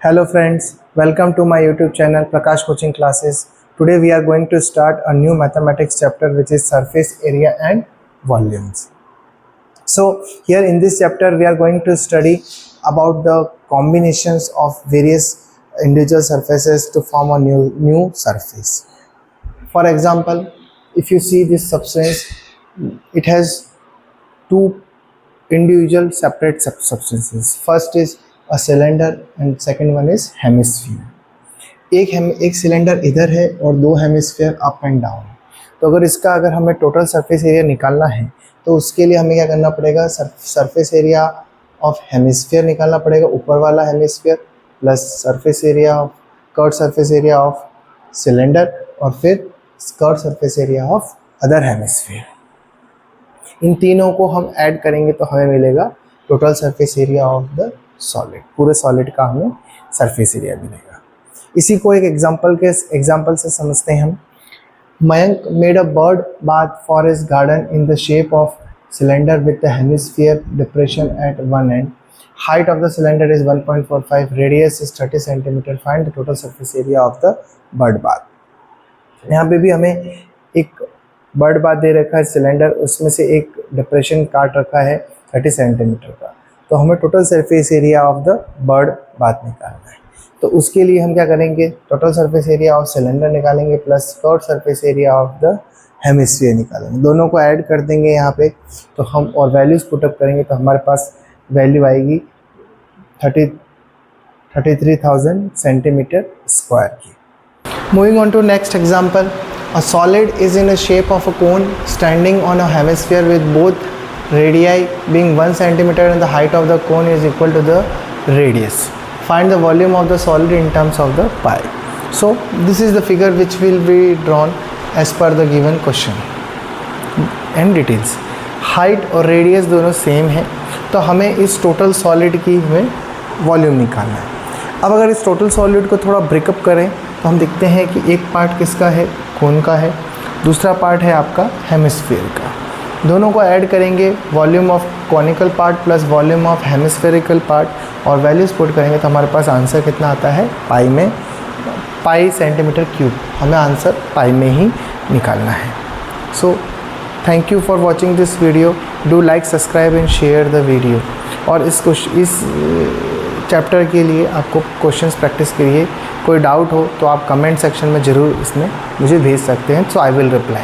Hello friends, welcome to my YouTube channel Prakash Coaching Classes. Today we are going to start a new mathematics chapter which is surface area and volumes. So here in this chapter we are going to study about the combinations of various individual surfaces to form a new surface. For example, if you see this substance, it has two individual separate substances. First is a cylinder and second one is hemisphere. एक cylinder इधर है और दो hemisphere up and down. तो अगर हमें total surface area निकालना है तो उसके लिए हमें क्या करना पड़ेगा, सरफेस एरिया ऑफ हेमिस्फीयर निकालना पड़ेगा, ऊपर वाला hemisphere plus surface area of curve surface area of cylinder और फिर curve surface area of other hemisphere. इन तीनों को हम ऐड करेंगे तो हमें मिलेगा total surface area of the solid. पूरे सॉलिड का हमें सरफेस एरिया मिलेगा। इसी को एक एग्जांपल से समझते हैं हम। Mayank made a bird bath for his garden in the shape of cylinder with the hemisphere depression at one end. Height of the cylinder is 1.45, radius is 30 centimetre. Find the total surface area of the bird bath. यहाँ पे भी हमें एक bird bath दे रखा है cylinder, उसमें से एक डिप्रेशन काट रखा है 30 सेंटीमीटर का। तो हमें total surface area of the bird bath निकालना है। तो उसके लिए हम क्या करेंगे, total surface area of cylinder निकालेंगे plus curve surface area of the hemisphere निकालेंगे। दोनों को ऐड कर देंगे यहाँ पे तो हम और वैल्यूज पुटअप करेंगे तो हमारे पास वैल्यू आएगी 33,000 सेंटीमीटर स्क्वायर की। Moving on to next example. A solid is in a shape of a cone standing on a hemisphere with both radii being 1 centimeter and the height of the cone is equal to the radius. Find the volume of the solid in terms of the pi. So this is the figure which will be drawn as per the given question and details. Height और radius दोनों same है तो हमें इस total solid की हमें volume निकालना है। अब अगर इस टोटल सॉलिड को थोड़ा ब्रेकअप करें तो हम देखते हैं कि एक पार्ट किसका है, कोन का है, दूसरा पार्ट है आपका हेमिस्फीयर का। दोनों को ऐड करेंगे, volume of conical part plus volume of hemispherical part और वैल्यूज पुट करेंगे तो हमारे पास आंसर कितना आता है, पाई में, पाई सेंटीमीटर क्यूब। हमें आंसर पाई में ही निकालना है। So thank you for watching this video. Do like, subscribe and share the video. और इस चैप्टर के लिए आपको क्वेश्चंस प्रैक्टिस करिए। कोई डाउट हो तो आप कमेंट सेक्शन में ज़रूर इसमें मुझे भेज सकते हैं, सो आई विल रिप्लाई।